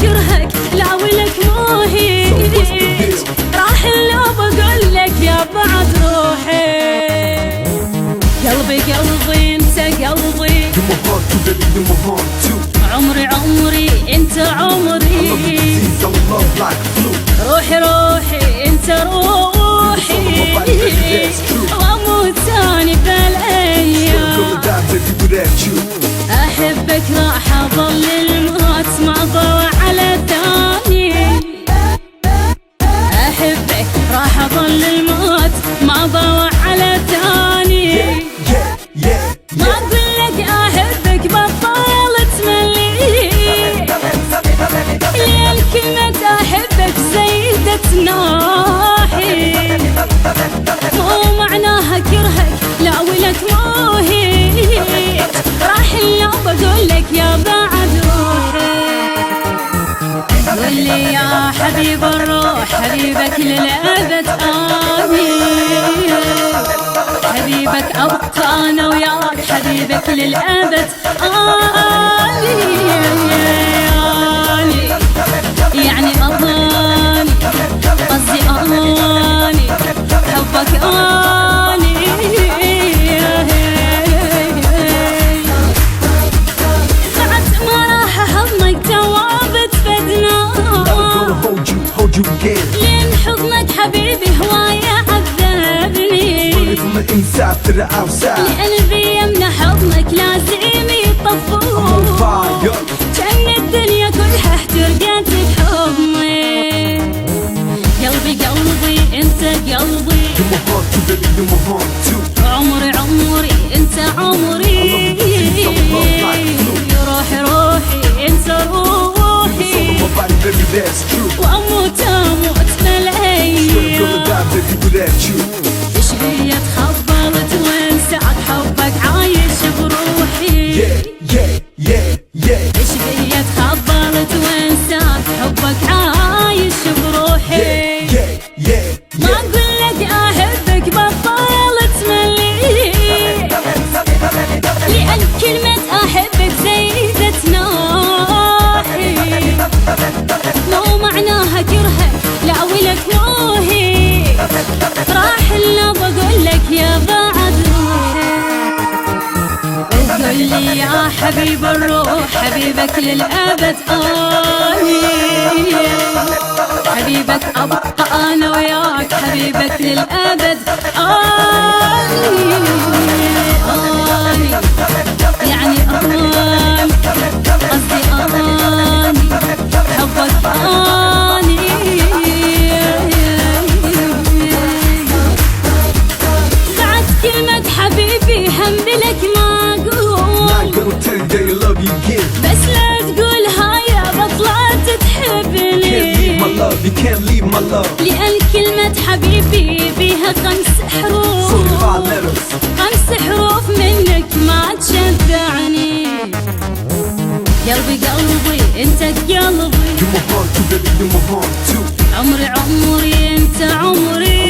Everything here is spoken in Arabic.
كرهك لا ولك مو هيج، راح لو بقول لك يا بعد روحي. قلبي قلبي انت قلبي، عمري عمري انت عمري، روحي روحي انت روحي، واموت ثاني بالايام. احبك راح اظل الموت ما ضوى على ثاني، احبك راح اظل الموت ما ضوى على ثاني. ما اقول لك احبك بطال تملي، لين كلمة احبك زيدت ناحي، مو معناها كرهك لا ولك مو هيج، راح لو بقول لك يا بعد روحي. قول لي يا حبيب الروح حبيبك للأبد آمين، حبيبك أبقى أنا وياك حبيبك للأبد آمين. يعني أضاني قصدي أضاني حبك آني، بعد ما راح حضنك توابت فدنا، لين حضنك حبيبي هواية عذبني، لقلبي يمنى حضنك لازم يطفو، كأن الدنيا كلها احترقت بحضني. قلبي قلبي انت قلبي، عمري عمري انت عمري، روحي روحي انت روحي، واموت اموت بالايام. ايش بيا تخبلت وانساك حبك عايش بروحي، ايش بيا تخبلت وانساك حبك عايش بروحي. ما اقول لك احبك بطال تملي، لان كلمة احبك زيدت ناحي، مو معناها كرهك لا ولك مو هيج، راح لو بقول لك يا بعد روحي. قول لي يا حبيب الروح حبيبك للأبد آمين، حبيبك أبقى أنا وياك حبيبك للأبد آمين. يعني آمين قصدي آمين حبك آني، بعد كلمة حبيبي هم لك ما أقول، بس لا تقول هاي بطلت تحبني، لأن كلمة حبيبي بيها 5 حروف، 5 حروف منك ما تشبعني. قلبي قلبي انت قلبي، عمري عمري انت عمري،